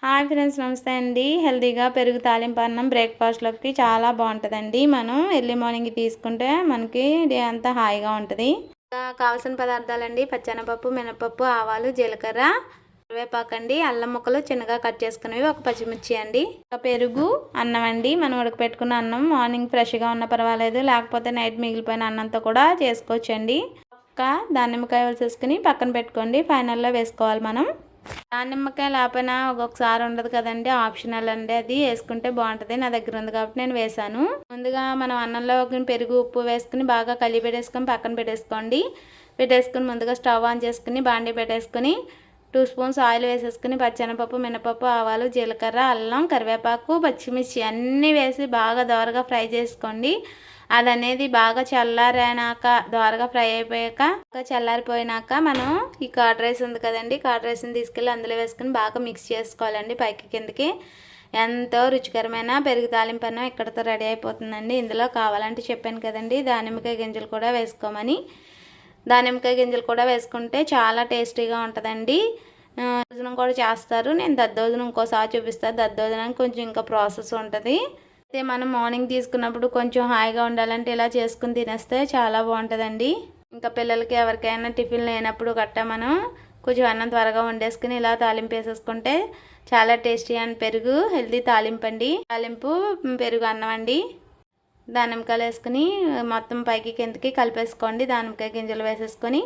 Hi friends, నమస్తే అండి. హెల్తీగా పెరుగు తాలింపు అన్నం బ్రేక్ఫాస్ట్లోకి చాలా బాగుంటుందండి. మనం ఎర్లీ మార్నింగ్ తీసుకుంటే మనకి డే అంతా హాయిగా ఉంటుంది. కావాల్సిన పదార్థాలండి: పచ్చెనపప్పు, మినపప్పు, ఆవాలు, జీలకర్ర, కరివేపాకండి, అల్లం ముక్కలు చిన్నగా కట్ చేసుకునేవి, ఒక పచ్చిమిర్చి అండి, పెరుగు, అన్నం అండి. మనం ఉడకపెట్టుకున్న అన్నం మార్నింగ్ ఫ్రెష్గా ఉన్న పర్వాలేదు, లేకపోతే నైట్ మిగిలిపోయిన అన్నంతో కూడా చేసుకోవచ్చండి. దానిమ్మకాయ వేసేసుకుని పక్కన పెట్టుకోండి. ఫైనల్లో వేసుకోవాలి మనం. దానిమ్మకాయ లేకపోయినా ఒక్కొక్కసారి ఉండదు కదండి, ఆప్షనల్ అండి. అది వేసుకుంటే బాగుంటుంది. నా దగ్గర ఉంది కాబట్టి నేను వేసాను. ముందుగా మనం అన్నంలో పెరుగు, ఉప్పు వేసుకుని బాగా కలిపి పెట్టేసుకొని పక్కన పెట్టేసుకుని ముందుగా స్టవ్ ఆన్ చేసుకుని బాండీ పెట్టేసుకుని 2 స్పూన్స్ ఆయిల్ వేసేసుకుని పచ్చెనపప్పు, మినపప్పు, ఆవాలు, జీలకర్ర, అల్లం, కరివేపాకు, పచ్చిమిర్చి అన్నీ వేసి బాగా దోరగా ఫ్రై చేసుకోండి. అది అనేది బాగా చల్లారాక దోరగా ఫ్రై అయిపోయాక చల్లారిపోయినాక మనం ఈ కర్డ్ రైస్ ఉంది కదండి, కర్డ్ రైస్ని తీసుకెళ్ళి అందులో వేసుకుని బాగా మిక్స్ చేసుకోవాలండి పైకి కిందకి. ఎంతో రుచికరమైన పెరుగు తాలింపు అన్నం ఇక్కడతో రెడీ అయిపోతుందండి. ఇందులో కావాలంటే చెప్పాను కదండి, దానిమ్మకాయ గింజలు కూడా వేసుకోమని. దానిమ్మకాయ గింజలు కూడా వేసుకుంటే చాలా టేస్టీగా ఉంటుందండి. దద్దోజనం కూడా చేస్తారు. నేను దద్దోజనం ఇంకోసారి చూపిస్తాను. దద్దోజనానికి కొంచెం ఇంకా ప్రాసెస్ ఉంటుంది. అయితే మనం మార్నింగ్ తీసుకున్నప్పుడు కొంచెం హాయిగా ఉండాలంటే ఇలా చేసుకుని తినేస్తే చాలా బాగుంటుందండి. ఇంకా పిల్లలకి ఎవరికైనా టిఫిన్ లేనప్పుడు గట్టా మనం కొంచెం అన్నం త్వరగా వండేసుకుని ఇలా తాలింపు వేసేసుకుంటే చాలా టేస్టీ అండ్ పెరుగు హెల్తీ తాలింపు అండి. తాలింపు పెరుగు అన్నం అండి. దానిమ్మకాయలు వేసుకుని మొత్తం పైకి కిందకి కలిపేసుకోండి. దానిమ్మకాయ గింజలు వేసేసుకొని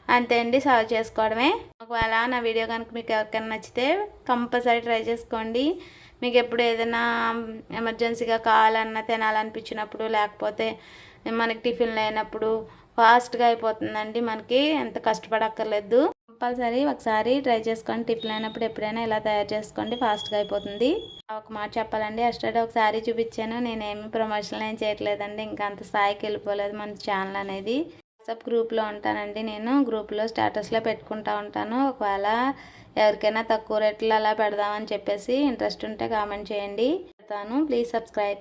అంతే అండి, సర్వ్ చేసుకోవడమే. ఒకవేళ నా వీడియో కనుక మీకు ఎవరికైనా నచ్చితే కంపల్సరీ ట్రై చేసుకోండి. మీకు ఎప్పుడు ఏదైనా ఎమర్జెన్సీగా కావాలన్నా, తినాలనిపించినప్పుడు, లేకపోతే మనకి టిఫిన్ లేనప్పుడు ఫాస్ట్గా అయిపోతుందండి. మనకి ఎంత కష్టపడక్కర్లేదు. కంపల్సరీ ఒకసారి ట్రై చేసుకోండి. టిఫిన్ లేనప్పుడు ఎప్పుడైనా ఇలా తయారు చేసుకోండి, ఫాస్ట్గా అయిపోతుంది. ఒక మాట చెప్పాలండి, ఎస్టర్డే ఒక శారీ చూపించాను. నేనేమి ప్రమోషన్లు ఏం చేయట్లేదండి. ఇంకా అంత స్థాయికి వెళ్ళిపోలేదు మన ఛానల్ అనేది. వాట్సాప్ గ్రూప్లో ఉంటానండి. నేను గ్రూప్లో స్టేటస్లో పెట్టుకుంటూ ఉంటాను. ఒకవేళ ఎవరికైనా తక్కువ రేట్లు అలా పెడదామని చెప్పేసి ఇంట్రెస్ట్ ఉంటే కామెంట్ చేయండి. Please subscribe.